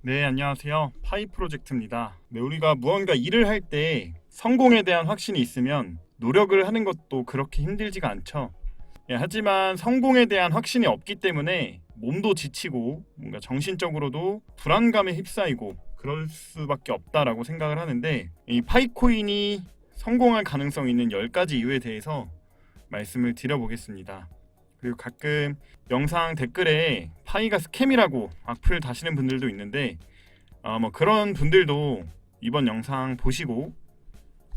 네, 안녕하세요. 파이 프로젝트입니다. 네, 우리가 무언가 일을 할 때 성공에 대한 확신이 있으면 노력을 하는 것도 그렇게 힘들지가 않죠. 하지만 성공에 대한 확신이 없기 때문에 몸도 지치고 뭔가 정신적으로도 불안감에 휩싸이고 그럴 수밖에 없다라고 생각을 하는데, 이 파이코인이 성공할 가능성 있는 10가지 이유에 대해서 말씀을 드려보겠습니다. 그리고 가끔 영상 댓글에 파이가 스캠이라고 악플 다시는 분들도 있는데, 그런 분들도 이번 영상 보시고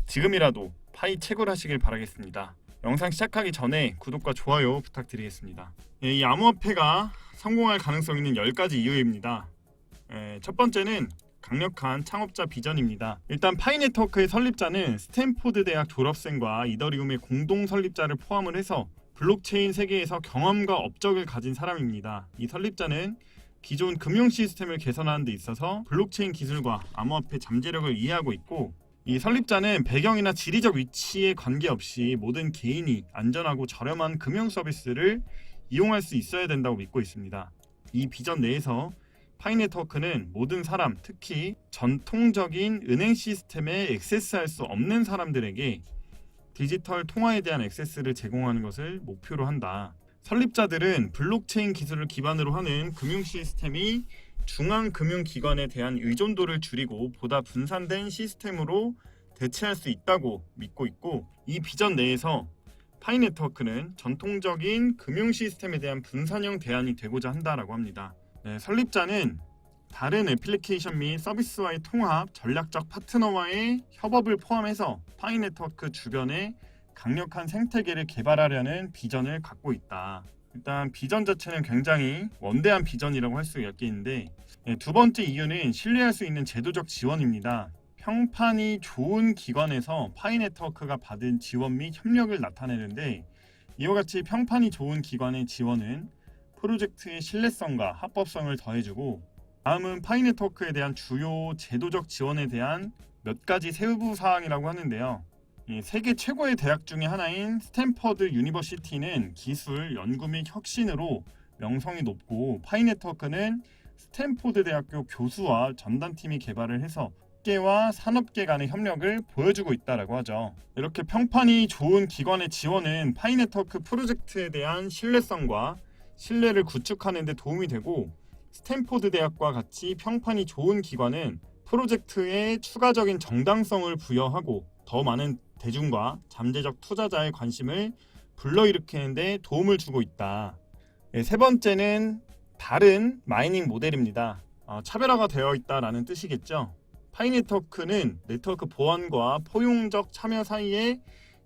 지금이라도 파이 채굴하시길 바라겠습니다. 영상 시작하기 전에 구독과 좋아요 부탁드리겠습니다. 이 암호화폐가 성공할 가능성 있는 10가지 이유입니다. 첫 번째는 강력한 창업자 비전입니다. 일단 파이 네트워크의 설립자는 스탠포드 대학 졸업생과 이더리움의 공동 설립자를 포함을 해서 블록체인 세계에서 경험과 업적을 가진 사람입니다. 이 설립자는 기존 금융 시스템을 개선하는 데 있어서 블록체인 기술과 암호화폐 잠재력을 이해하고 있고, 이 설립자는 배경이나 지리적 위치에 관계없이 모든 개인이 안전하고 저렴한 금융 서비스를 이용할 수 있어야 된다고 믿고 있습니다. 이 비전 내에서 파이 네트워크는 모든 사람, 특히 전통적인 은행 시스템에 액세스할 수 없는 사람들에게 디지털 통화에 대한 액세스를 제공하는 것을 목표로 한다. 설립자들은 블록체인 기술을 기반으로 하는 금융 시스템이 중앙금융기관에 대한 의존도를 줄이고 보다 분산된 시스템으로 대체할 수 있다고 믿고 있고, 이 비전 내에서 파이 네트워크는 전통적인 금융 시스템에 대한 분산형 대안이 되고자 한다라고 합니다. 설립자는 다른 애플리케이션 및 서비스와의 통합, 전략적 파트너와의 협업을 포함해서 파이 네트워크 주변에 강력한 생태계를 개발하려는 비전을 갖고 있다. 일단 비전 자체는 굉장히 원대한 비전이라고 할 수 있겠는데, 두 번째 이유는 신뢰할 수 있는 제도적 지원입니다. 평판이 좋은 기관에서 파이 네트워크가 받은 지원 및 협력을 나타내는데, 이와 같이 평판이 좋은 기관의 지원은 프로젝트의 신뢰성과 합법성을 더해주고, 다음은 파이 네트워크에 대한 주요 제도적 지원에 대한 몇 가지 세부 사항이라고 하는데요. 세계 최고의 대학 중에 하나인 스탠퍼드 유니버시티는 기술, 연구 및 혁신으로 명성이 높고, 파이 네트워크는 스탠포드 대학교 교수와 전담팀이 개발을 해서 학계와 산업계 간의 협력을 보여주고 있다고 하죠. 이렇게 평판이 좋은 기관의 지원은 파이 네트워크 프로젝트에 대한 신뢰성과 신뢰를 구축하는 데 도움이 되고, 스탠포드 대학과 같이 평판이 좋은 기관은 프로젝트에 추가적인 정당성을 부여하고 더 많은 대중과 잠재적 투자자의 관심을 불러일으키는 데 도움을 주고 있다. 세 번째는 다른 마이닝 모델입니다. 차별화가 되어 있다라는 뜻이겠죠. 파이 네트워크는 네트워크 보안과 포용적 참여 사이에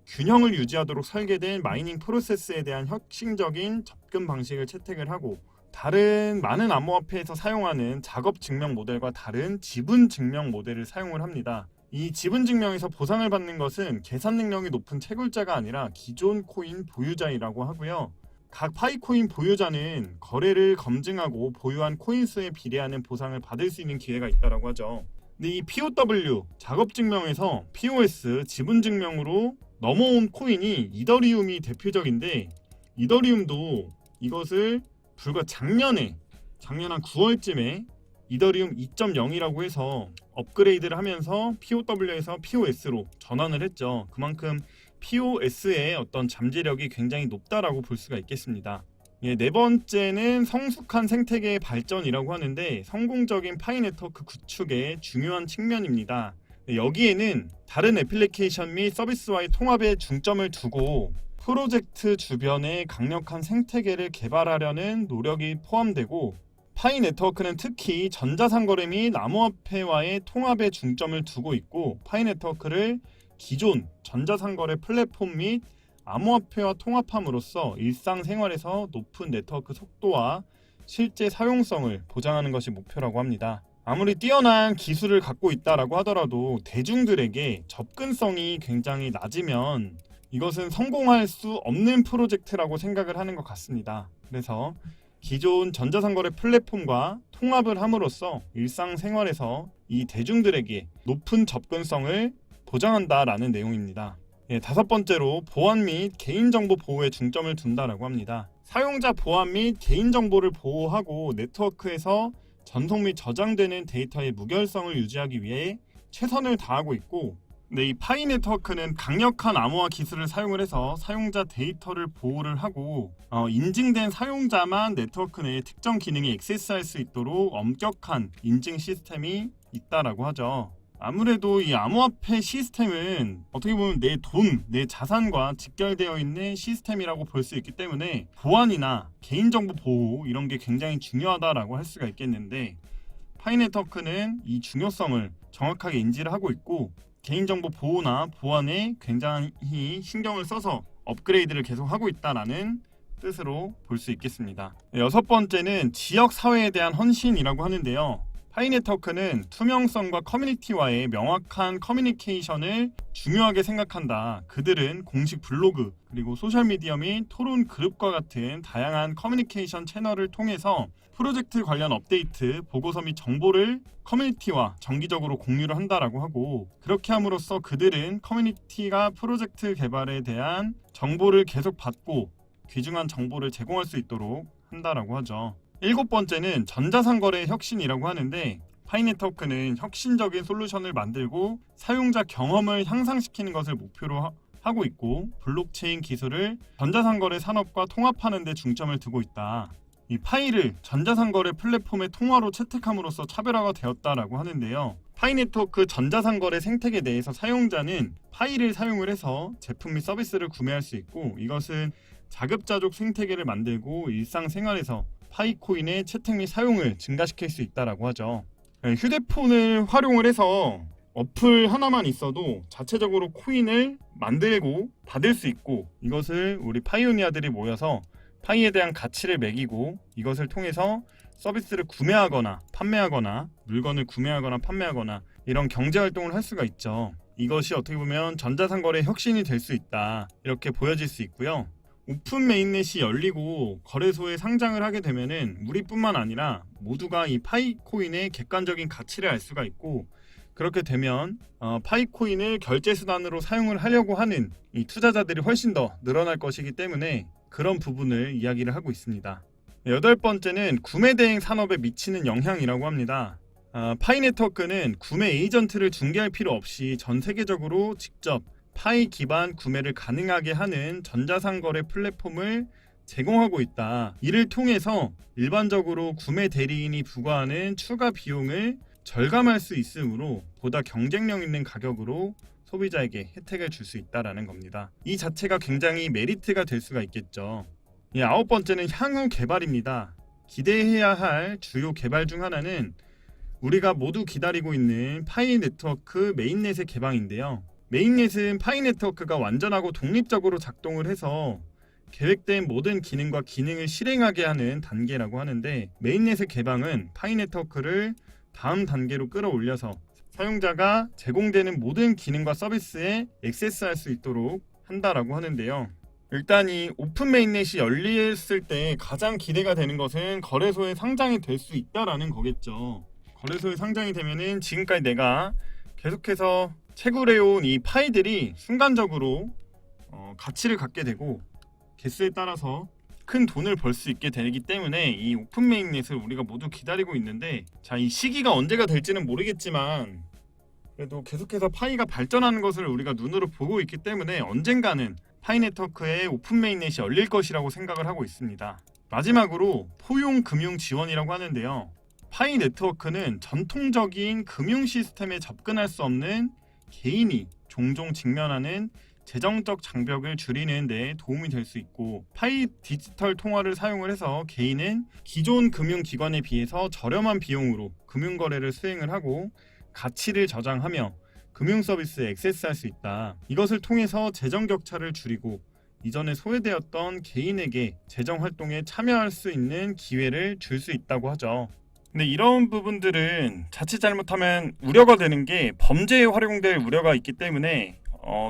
균형을 유지하도록 설계된 마이닝 프로세스에 대한 혁신적인 접근 방식을 채택을 하고, 다른 많은 암호화폐에서 사용하는 작업 증명 모델과 다른 지분 증명 모델을 사용을 합니다. 이 지분 증명에서 보상을 받는 것은 계산 능력이 높은 채굴자가 아니라 기존 코인 보유자이라고 하고요. 각 파이 코인 보유자는 거래를 검증하고 보유한 코인 수에 비례하는 보상을 받을 수 있는 기회가 있다고 하죠. 근데 이 POW 작업 증명에서 POS 지분 증명으로 넘어온 코인이 이더리움이 대표적인데, 이더리움도 이것을 불과 작년 한 9월쯤에 이더리움 2.0이라고 해서 업그레이드를 하면서 POW에서 POS로 전환을 했죠. 그만큼 POS의 어떤 잠재력이 굉장히 높다라고 볼 수가 있겠습니다. 네 번째는 성숙한 생태계의 발전이라고 하는데, 성공적인 파이 네트워크 구축의 중요한 측면입니다. 여기에는 다른 애플리케이션 및 서비스와의 통합에 중점을 두고 프로젝트 주변에 강력한 생태계를 개발하려는 노력이 포함되고, 파이 네트워크는 특히 전자상거래 및 암호화폐와의 통합에 중점을 두고 있고, 파이 네트워크를 기존 전자상거래 플랫폼 및 암호화폐와 통합함으로써 일상생활에서 높은 네트워크 속도와 실제 사용성을 보장하는 것이 목표라고 합니다. 아무리 뛰어난 기술을 갖고 있다라고 하더라도 대중들에게 접근성이 굉장히 낮으면 이것은 성공할 수 없는 프로젝트라고 생각을 하는 것 같습니다. 그래서 기존 전자상거래 플랫폼과 통합을 함으로써 일상생활에서 이 대중들에게 높은 접근성을 보장한다라는 내용입니다. 다섯 번째로 보안 및 개인정보 보호에 중점을 둔다라고 합니다. 사용자 보안 및 개인정보를 보호하고 네트워크에서 전송 및 저장되는 데이터의 무결성을 유지하기 위해 최선을 다하고 있고, 근데 이 파이 네트워크는 강력한 암호화 기술을 사용을 해서 사용자 데이터를 보호를 하고 인증된 사용자만 네트워크 내에 특정 기능에 액세스할 수 있도록 엄격한 인증 시스템이 있다라고 하죠. 아무래도 이 암호화폐 시스템은 어떻게 보면 내 돈, 내 자산과 직결되어 있는 시스템이라고 볼 수 있기 때문에 보안이나 개인정보 보호 이런 게 굉장히 중요하다라고 할 수가 있겠는데, 파이 네트워크는 이 중요성을 정확하게 인지를 하고 있고 개인정보 보호나 보안에 굉장히 신경을 써서 업그레이드를 계속 하고 있다라는 뜻으로 볼 수 있겠습니다. 여섯 번째는 지역 사회에 대한 헌신이라고 하는데요. 파이 네트워크는 투명성과 커뮤니티와의 명확한 커뮤니케이션을 중요하게 생각한다. 그들은 공식 블로그 그리고 소셜미디어 및 토론 그룹과 같은 다양한 커뮤니케이션 채널을 통해서 프로젝트 관련 업데이트, 보고서 및 정보를 커뮤니티와 정기적으로 공유를 한다라고 하고, 그렇게 함으로써 그들은 커뮤니티가 프로젝트 개발에 대한 정보를 계속 받고 귀중한 정보를 제공할 수 있도록 한다라고 하죠. 일곱 번째는 전자상거래 혁신이라고 하는데, 파이 네트워크는 혁신적인 솔루션을 만들고 사용자 경험을 향상시키는 것을 목표로 하고 있고, 블록체인 기술을 전자상거래 산업과 통합하는 데 중점을 두고 있다. 이 파이를 전자상거래 플랫폼의 통화로 채택함으로써 차별화가 되었다라고 하는데요. 파이 네트워크 전자상거래 생태계 내에서 사용자는 파이를 사용을 해서 제품 및 서비스를 구매할 수 있고, 이것은 자급자족 생태계를 만들고 일상생활에서 파이코인의 채택 및 사용을 증가시킬 수 있다라고 하죠. 휴대폰을 활용을 해서 어플 하나만 있어도 자체적으로 코인을 만들고 받을 수 있고, 이것을 우리 파이오니아들이 모여서 파이에 대한 가치를 매기고 이것을 통해서 서비스를 구매하거나 판매하거나 물건을 구매하거나 판매하거나 이런 경제활동을 할 수가 있죠. 이것이 어떻게 보면 전자상거래 혁신이 될 수 있다, 이렇게 보여질 수 있고요. 오픈 메인넷이 열리고 거래소에 상장을 하게 되면은 우리뿐만 아니라 모두가 이 파이코인의 객관적인 가치를 알 수가 있고, 그렇게 되면 파이코인을 결제 수단으로 사용을 하려고 하는 이 투자자들이 훨씬 더 늘어날 것이기 때문에 그런 부분을 이야기를 하고 있습니다. 여덟 번째는 구매 대행 산업에 미치는 영향이라고 합니다. 파이 네트워크는 구매 에이전트를 중개할 필요 없이 전 세계적으로 직접 파이 기반 구매를 가능하게 하는 전자상거래 플랫폼을 제공하고 있다. 이를 통해서 일반적으로 구매 대리인이 부과하는 추가 비용을 절감할 수 있으므로 보다 경쟁력 있는 가격으로 소비자에게 혜택을 줄 수 있다라는 겁니다. 이 자체가 굉장히 메리트가 될 수가 있겠죠. 아홉 번째는 향후 개발입니다. 기대해야 할 주요 개발 중 하나는 우리가 모두 기다리고 있는 파이 네트워크 메인넷의 개방인데요. 메인넷은 파이 네트워크가 완전하고 독립적으로 작동을 해서 계획된 모든 기능과 기능을 실행하게 하는 단계라고 하는데, 메인넷의 개방은 파이 네트워크를 다음 단계로 끌어올려서 사용자가 제공되는 모든 기능과 서비스에 액세스할 수 있도록 한다라고 하는데요. 일단 이 오픈 메인넷이 열렸을 때 가장 기대가 되는 것은 거래소에 상장이 될 수 있다라는 거겠죠. 거래소에 상장이 되면은 지금까지 내가 계속해서 채굴해온 이 파이들이 순간적으로 가치를 갖게 되고 개수에 따라서 큰 돈을 벌 수 있게 되기 때문에 이 오픈 메인넷을 우리가 모두 기다리고 있는데, 자, 이 시기가 언제가 될지는 모르겠지만 그래도 계속해서 파이가 발전하는 것을 우리가 눈으로 보고 있기 때문에 언젠가는 파이 네트워크의 오픈 메인넷이 열릴 것이라고 생각을 하고 있습니다. 마지막으로 포용 금융 지원이라고 하는데요. 파이 네트워크는 전통적인 금융 시스템에 접근할 수 없는 개인이 종종 직면하는 재정적 장벽을 줄이는 데 도움이 될 수 있고, 파이 디지털 통화를 사용을 해서 개인은 기존 금융기관에 비해서 저렴한 비용으로 금융거래를 수행을 하고 가치를 저장하며 금융서비스에 액세스할 수 있다. 이것을 통해서 재정 격차를 줄이고 이전에 소외되었던 개인에게 재정활동에 참여할 수 있는 기회를 줄 수 있다고 하죠. 근데 이런 부분들은 자칫 잘못하면 우려가 되는 게 범죄에 활용될 우려가 있기 때문에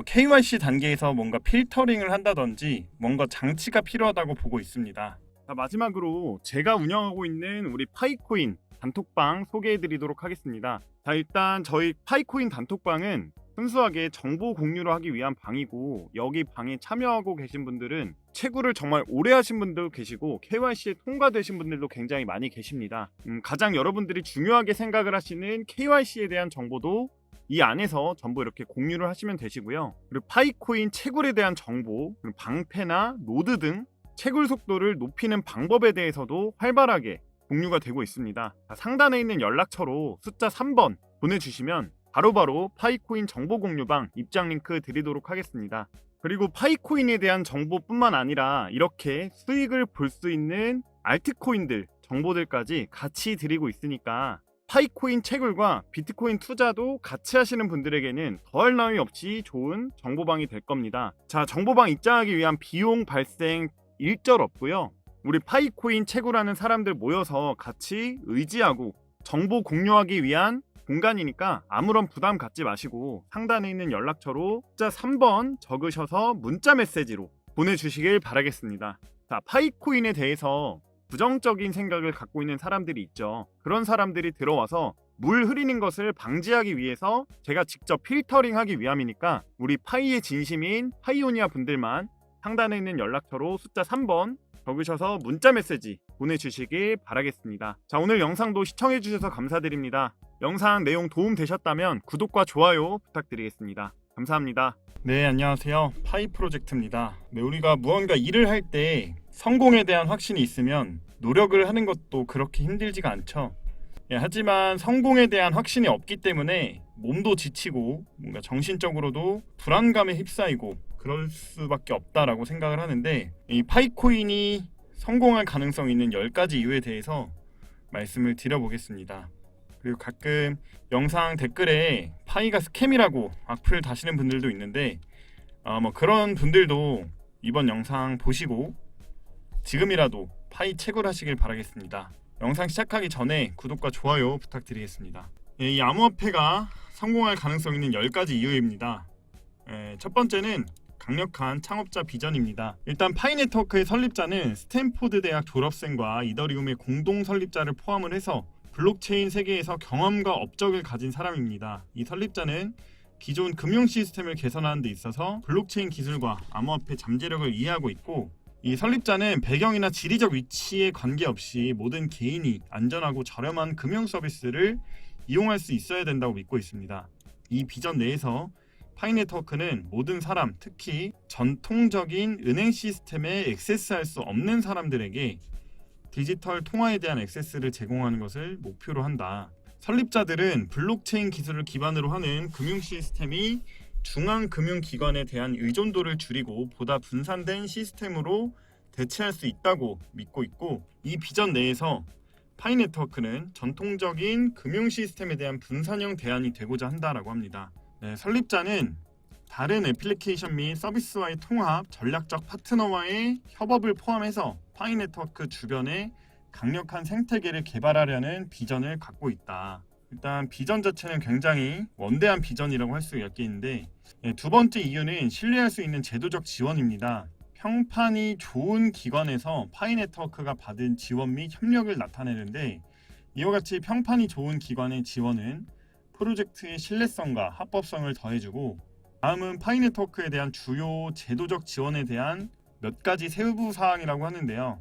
KYC 단계에서 뭔가 필터링을 한다든지 뭔가 장치가 필요하다고 보고 있습니다. 자, 마지막으로 제가 운영하고 있는 우리 파이코인 단톡방 소개해드리도록 하겠습니다. 자, 일단 저희 파이코인 단톡방은 순수하게 정보 공유를 하기 위한 방이고, 여기 방에 참여하고 계신 분들은 채굴을 정말 오래 하신 분도 계시고 KYC에 통과되신 분들도 굉장히 많이 계십니다. 가장 여러분들이 중요하게 생각을 하시는 KYC에 대한 정보도 이 안에서 전부 이렇게 공유를 하시면 되시고요. 그리고 파이코인 채굴에 대한 정보, 그리고 방패나 노드 등 채굴 속도를 높이는 방법에 대해서도 활발하게 공유가 되고 있습니다. 상단에 있는 연락처로 숫자 3번 보내주시면 바로바로 파이코인 정보 공유방 입장 링크 드리도록 하겠습니다. 그리고 파이코인에 대한 정보뿐만 아니라 이렇게 수익을 볼 수 있는 알트코인들 정보들까지 같이 드리고 있으니까 파이코인 채굴과 비트코인 투자도 같이 하시는 분들에게는 더할 나위 없이 좋은 정보방이 될 겁니다. 자, 정보방 입장하기 위한 비용 발생 일절 없고요. 우리 파이코인 채굴하는 사람들 모여서 같이 의지하고 정보 공유하기 위한 공간이니까 아무런 부담 갖지 마시고 상단에 있는 연락처로 숫자 3번 적으셔서 문자 메시지로 보내주시길 바라겠습니다. 자, 파이코인에 대해서 부정적인 생각을 갖고 있는 사람들이 있죠. 그런 사람들이 들어와서 물 흐리는 것을 방지하기 위해서 제가 직접 필터링하기 위함이니까 우리 파이의 진심인 파이오니아 분들만 상단에 있는 연락처로 숫자 3번 적으셔서 문자 메시지 보내주시길 바라겠습니다. 자, 오늘 영상도 시청해주셔서 감사드립니다. 영상 내용 도움 되셨다면 구독과 좋아요 부탁드리겠습니다. 감사합니다. 네, 안녕하세요. 파이 프로젝트입니다. 네, 우리가 무언가 일을 할 때 성공에 대한 확신이 있으면 노력을 하는 것도 그렇게 힘들지가 않죠. 하지만 성공에 대한 확신이 없기 때문에 몸도 지치고 뭔가 정신적으로도 불안감에 휩싸이고 그럴 수밖에 없다라고 생각을 하는데, 이 파이코인이 성공할 가능성 있는 10가지 이유에 대해서 말씀을 드려보겠습니다. 그리고 가끔 영상 댓글에 파이가 스캠이라고 악플 다시는 분들도 있는데 그런 분들도 이번 영상 보시고 지금이라도 파이 채굴하시길 바라겠습니다. 영상 시작하기 전에 구독과 좋아요 부탁드리겠습니다. 이 암호화폐가 성공할 가능성 있는 10가지 이유입니다. 첫 번째는 강력한 창업자 비전입니다. 일단 파이 네트워크의 설립자는 스탠포드 대학 졸업생과 이더리움의 공동 설립자를 포함을 해서 블록체인 세계에서 경험과 업적을 가진 사람입니다. 이 설립자는 기존 금융 시스템을 개선하는 데 있어서 블록체인 기술과 암호화폐 잠재력을 이해하고 있고, 이 설립자는 배경이나 지리적 위치에 관계없이 모든 개인이 안전하고 저렴한 금융 서비스를 이용할 수 있어야 된다고 믿고 있습니다. 이 비전 내에서 파이 네트워크는 모든 사람, 특히 전통적인 은행 시스템에 액세스할 수 없는 사람들에게 디지털 통화에 대한 액세스를 제공하는 것을 목표로 한다. 설립자들은 블록체인 기술을 기반으로 하는 금융 시스템이 중앙금융기관에 대한 의존도를 줄이고 보다 분산된 시스템으로 대체할 수 있다고 믿고 있고, 이 비전 내에서 파이 네트워크는 전통적인 금융 시스템에 대한 분산형 대안이 되고자 한다라고 합니다. 설립자는 다른 애플리케이션 및 서비스와의 통합, 전략적 파트너와의 협업을 포함해서 파이 네트워크 주변에 강력한 생태계를 개발하려는 비전을 갖고 있다. 일단 비전 자체는 굉장히 원대한 비전이라고 할 수 있겠는데, 두 번째 이유는 신뢰할 수 있는 제도적 지원입니다. 평판이 좋은 기관에서 파이 네트워크가 받은 지원 및 협력을 나타내는데, 이와 같이 평판이 좋은 기관의 지원은 프로젝트의 신뢰성과 합법성을 더해주고, 다음은 파이 네트워크에 대한 주요 제도적 지원에 대한 몇 가지 세부 사항이라고 하는데요.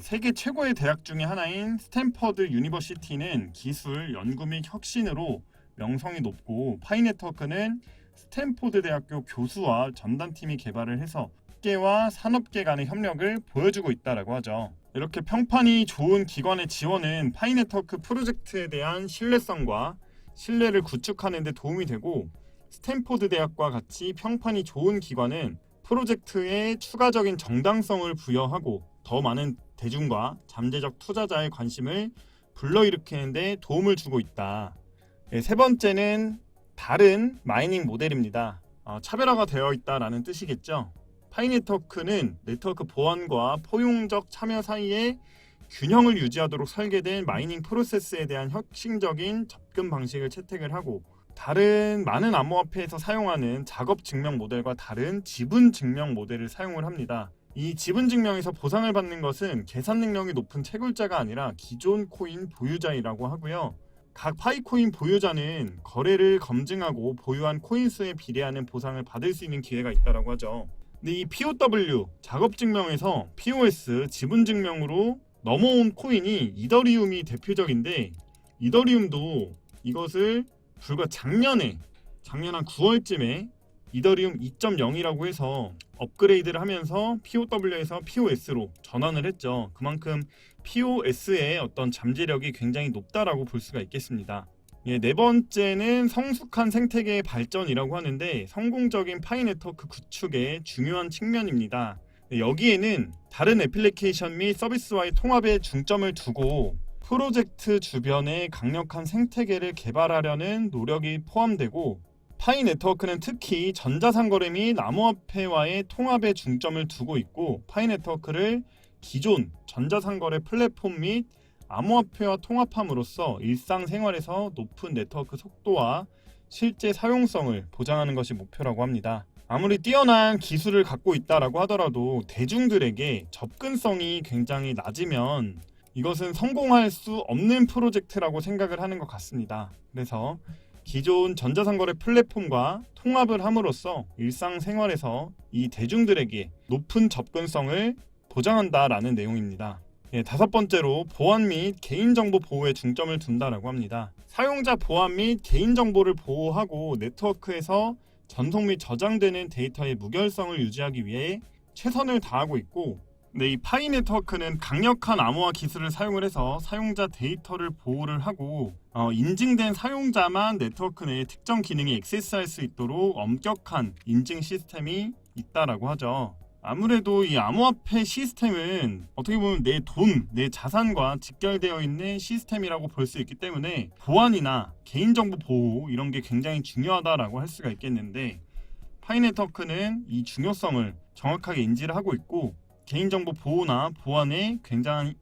세계 최고의 대학 중에 하나인 스탠퍼드 유니버시티는 기술, 연구 및 혁신으로 명성이 높고, 파이 네트워크는 스탠포드 대학교 교수와 전담팀이 개발을 해서 학계와 산업계 간의 협력을 보여주고 있다고 하죠. 이렇게 평판이 좋은 기관의 지원은 파이 네트워크 프로젝트에 대한 신뢰성과 신뢰를 구축하는 데 도움이 되고, 스탠포드 대학과 같이 평판이 좋은 기관은 프로젝트에 추가적인 정당성을 부여하고 더 많은 대중과 잠재적 투자자의 관심을 불러일으키는 데 도움을 주고 있다. 세 번째는 다른 마이닝 모델입니다. 차별화가 되어 있다라는 뜻이겠죠. 파이 네트워크는 네트워크 보안과 포용적 참여 사이에 균형을 유지하도록 설계된 마이닝 프로세스에 대한 혁신적인 접근 방식을 채택을 하고, 다른 많은 암호화폐에서 사용하는 작업 증명 모델과 다른 지분 증명 모델을 사용을 합니다. 이 지분 증명에서 보상을 받는 것은 계산 능력이 높은 채굴자가 아니라 기존 코인 보유자이라고 하고요. 각 파이코인 보유자는 거래를 검증하고 보유한 코인 수에 비례하는 보상을 받을 수 있는 기회가 있다고 하죠. 근데 이 POW 작업 증명에서 POS 지분 증명으로 넘어온 코인이 이더리움이 대표적인데, 이더리움도 이것을 불과 작년 한 9월쯤에 이더리움 2.0이라고 해서 업그레이드를 하면서 POW에서 POS로 전환을 했죠. 그만큼 POS의 어떤 잠재력이 굉장히 높다라고 볼 수가 있겠습니다. 네 번째는 성숙한 생태계의 발전이라고 하는데, 성공적인 파이 네트워크 구축의 중요한 측면입니다. 여기에는 다른 애플리케이션 및 서비스와의 통합에 중점을 두고 프로젝트 주변에 강력한 생태계를 개발하려는 노력이 포함되고, 파이 네트워크는 특히 전자상거래 및 암호화폐와의 통합에 중점을 두고 있고, 파이 네트워크를 기존 전자상거래 플랫폼 및 암호화폐와 통합함으로써 일상생활에서 높은 네트워크 속도와 실제 사용성을 보장하는 것이 목표라고 합니다. 아무리 뛰어난 기술을 갖고 있다라고 하더라도 대중들에게 접근성이 굉장히 낮으면 이것은 성공할 수 없는 프로젝트라고 생각을 하는 것 같습니다. 그래서 기존 전자상거래 플랫폼과 통합을 함으로써 일상생활에서 이 대중들에게 높은 접근성을 보장한다라는 내용입니다. 다섯 번째로 보안 및 개인정보 보호에 중점을 둔다라고 합니다. 사용자 보안 및 개인정보를 보호하고 네트워크에서 전송 및 저장되는 데이터의 무결성을 유지하기 위해 최선을 다하고 있고, 이 파이 네트워크는 강력한 암호화 기술을 사용을 해서 사용자 데이터를 보호를 하고, 인증된 사용자만 네트워크 내에 특정 기능이 액세스할 수 있도록 엄격한 인증 시스템이 있다라고 하죠. 아무래도 이 암호화폐 시스템은 어떻게 보면 내 돈, 내 자산과 직결되어 있는 시스템이라고 볼 수 있기 때문에 보안이나 개인정보 보호 이런 게 굉장히 중요하다라고 할 수가 있겠는데, 파이 네트워크는 이 중요성을 정확하게 인지를 하고 있고, 개인정보 보호나 보안에 굉장히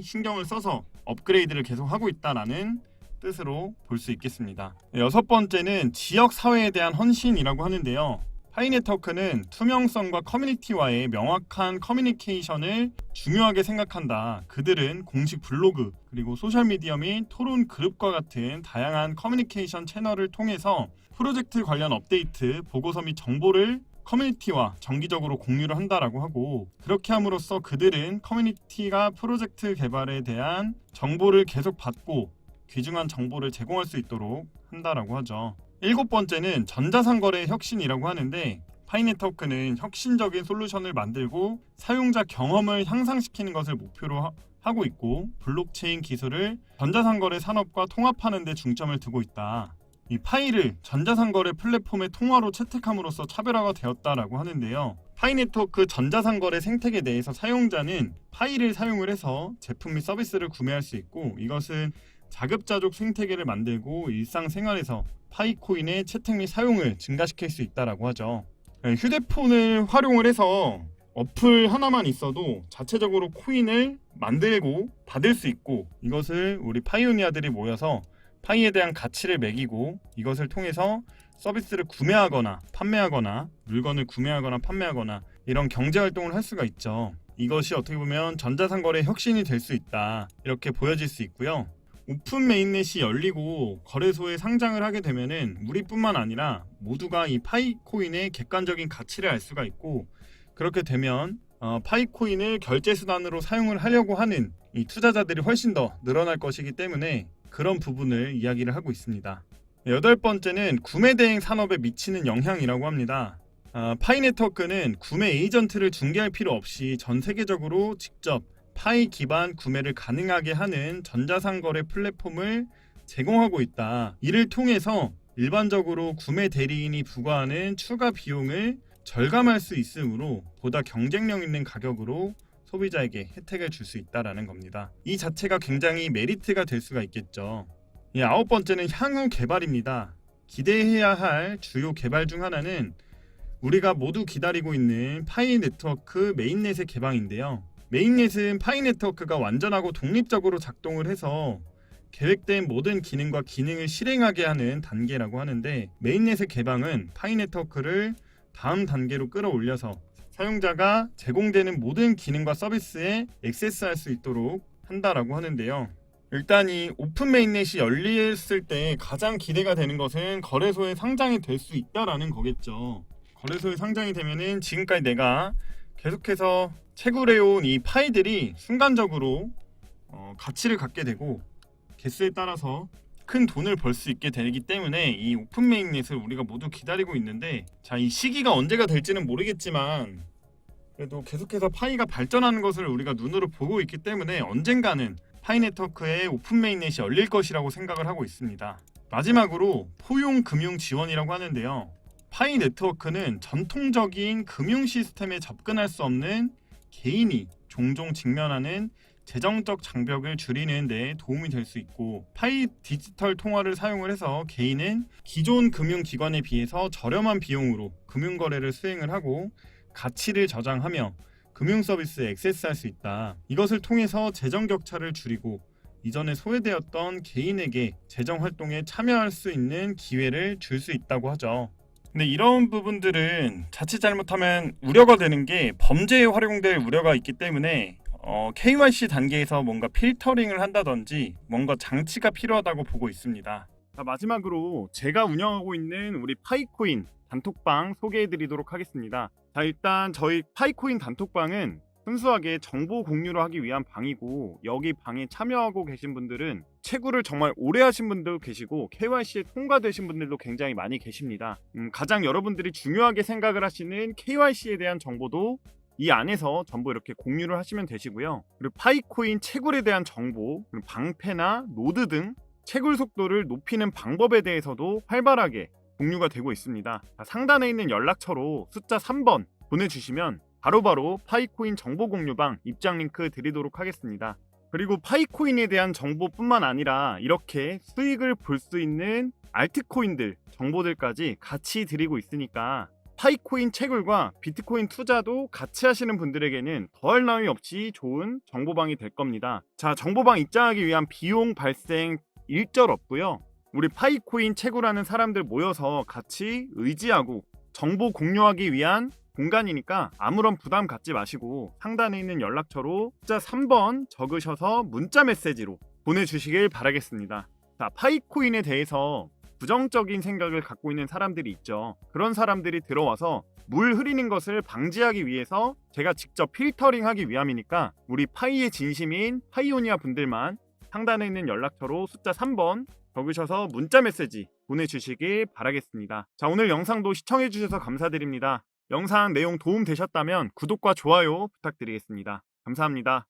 신경을 써서 업그레이드를 계속 하고 있다라는 뜻으로 볼 수 있겠습니다. 여섯 번째는 지역 사회에 대한 헌신이라고 하는데요. 파이 네트워크는 투명성과 커뮤니티와의 명확한 커뮤니케이션을 중요하게 생각한다. 그들은 공식 블로그, 그리고 소셜미디어 및 토론 그룹과 같은 다양한 커뮤니케이션 채널을 통해서 프로젝트 관련 업데이트, 보고서 및 정보를 커뮤니티와 정기적으로 공유를 한다라고 하고, 그렇게 함으로써 그들은 커뮤니티가 프로젝트 개발에 대한 정보를 계속 받고 귀중한 정보를 제공할 수 있도록 한다라고 하죠. 일곱 번째는 전자상거래의 혁신이라고 하는데, 파이 네트워크는 혁신적인 솔루션을 만들고 사용자 경험을 향상시키는 것을 목표로 하고 있고, 블록체인 기술을 전자상거래 산업과 통합하는 데 중점을 두고 있다. 이 파이를 전자상거래 플랫폼의 통화로 채택함으로써 차별화가 되었다라고 하는데요. 파이 네트워크 전자상거래 생태계 내에서 사용자는 파이를 사용을 해서 제품 및 서비스를 구매할 수 있고, 이것은 자급자족 생태계를 만들고 일상생활에서 파이코인의 채택 및 사용을 증가시킬 수 있다라고 하죠. 휴대폰을 활용을 해서 어플 하나만 있어도 자체적으로 코인을 만들고 받을 수 있고, 이것을 우리 파이오니아들이 모여서 파이에 대한 가치를 매기고, 이것을 통해서 서비스를 구매하거나 판매하거나 물건을 구매하거나 판매하거나 이런 경제활동을 할 수가 있죠. 이것이 어떻게 보면 전자상거래의 혁신이 될 수 있다, 이렇게 보여질 수 있고요. 오픈 메인넷이 열리고 거래소에 상장을 하게 되면은 우리뿐만 아니라 모두가 이 파이코인의 객관적인 가치를 알 수가 있고, 그렇게 되면 파이코인을 결제 수단으로 사용을 하려고 하는 이 투자자들이 훨씬 더 늘어날 것이기 때문에 그런 부분을 이야기를 하고 있습니다. 여덟 번째는 구매 대행 산업에 미치는 영향이라고 합니다. 파이 네트워크는 구매 에이전트를 중개할 필요 없이 전 세계적으로 직접 파이 기반 구매를 가능하게 하는 전자상거래 플랫폼을 제공하고 있다. 이를 통해서 일반적으로 구매 대리인이 부과하는 추가 비용을 절감할 수 있으므로 보다 경쟁력 있는 가격으로 소비자에게 혜택을 줄 수 있다라는 겁니다. 이 자체가 굉장히 메리트가 될 수가 있겠죠. 아홉 번째는 향후 개발입니다. 기대해야 할 주요 개발 중 하나는 우리가 모두 기다리고 있는 파이 네트워크 메인넷의 개방인데요. 메인넷은 파이 네트워크가 완전하고 독립적으로 작동을 해서 계획된 모든 기능과 기능을 실행하게 하는 단계라고 하는데, 메인넷의 개방은 파이 네트워크를 다음 단계로 끌어올려서 사용자가 제공되는 모든 기능과 서비스에 액세스할 수 있도록 한다라고 하는데요. 일단 이 오픈 메인넷이 열렸을 때 가장 기대가 되는 것은 거래소에 상장이 될 수 있다라는 거겠죠. 거래소에 상장이 되면은 지금까지 내가 계속해서 채굴해온 이 파이들이 순간적으로 가치를 갖게 되고 개수에 따라서 큰 돈을 벌 수 있게 되기 때문에 이 오픈 메인넷을 우리가 모두 기다리고 있는데, 자, 이 시기가 언제가 될지는 모르겠지만 그래도 계속해서 파이가 발전하는 것을 우리가 눈으로 보고 있기 때문에 언젠가는 파이 네트워크의 오픈 메인넷이 열릴 것이라고 생각을 하고 있습니다. 마지막으로 포용 금융 지원이라고 하는데요. 파이 네트워크는 전통적인 금융 시스템에 접근할 수 없는 개인이 종종 직면하는 재정적 장벽을 줄이는 데 도움이 될 수 있고, 파이 디지털 통화를 사용을 해서 개인은 기존 금융기관에 비해서 저렴한 비용으로 금융거래를 수행을 하고 가치를 저장하며 금융 서비스에 액세스할 수 있다. 이것을 통해서 재정 격차를 줄이고 이전에 소외되었던 개인에게 재정 활동에 참여할 수 있는 기회를 줄 수 있다고 하죠. 근데 이런 부분들은 자칫 잘못하면 우려가 되는 게 범죄에 활용될 우려가 있기 때문에 KYC 단계에서 뭔가 필터링을 한다든지 뭔가 장치가 필요하다고 보고 있습니다. 자, 마지막으로 제가 운영하고 있는 우리 파이코인 단톡방 소개해드리도록 하겠습니다. 자, 일단 저희 파이코인 단톡방은 순수하게 정보 공유를 하기 위한 방이고, 여기 방에 참여하고 계신 분들은 채굴을 정말 오래 하신 분들도 계시고 KYC에 통과되신 분들도 굉장히 많이 계십니다. 가장 여러분들이 중요하게 생각을 하시는 KYC에 대한 정보도 이 안에서 전부 이렇게 공유를 하시면 되시고요. 그리고 파이코인 채굴에 대한 정보, 그리고 방패나 노드 등 채굴 속도를 높이는 방법에 대해서도 활발하게 공유가 되고 있습니다. 상단에 있는 연락처로 숫자 3번 보내주시면 바로바로 파이코인 정보 공유방 입장 링크 드리도록 하겠습니다. 그리고 파이코인에 대한 정보뿐만 아니라 이렇게 수익을 볼 수 있는 알트코인들 정보들까지 같이 드리고 있으니까 파이코인 채굴과 비트코인 투자도 같이 하시는 분들에게는 더할 나위 없이 좋은 정보방이 될 겁니다. 자, 정보방 입장하기 위한 비용 발생 일절 없고요. 우리 파이코인 채굴하는 사람들 모여서 같이 의지하고 정보 공유하기 위한 공간이니까 아무런 부담 갖지 마시고 상단에 있는 연락처로 숫자 3번 적으셔서 문자 메시지로 보내주시길 바라겠습니다. 자, 파이코인에 대해서 부정적인 생각을 갖고 있는 사람들이 있죠. 그런 사람들이 들어와서 물 흐리는 것을 방지하기 위해서 제가 직접 필터링하기 위함이니까 우리 파이의 진심인 파이오니아 분들만 상단에 있는 연락처로 숫자 3번 적으셔서 문자 메시지 보내주시길 바라겠습니다. 자, 오늘 영상도 시청해주셔서 감사드립니다. 영상 내용 도움 되셨다면 구독과 좋아요 부탁드리겠습니다. 감사합니다.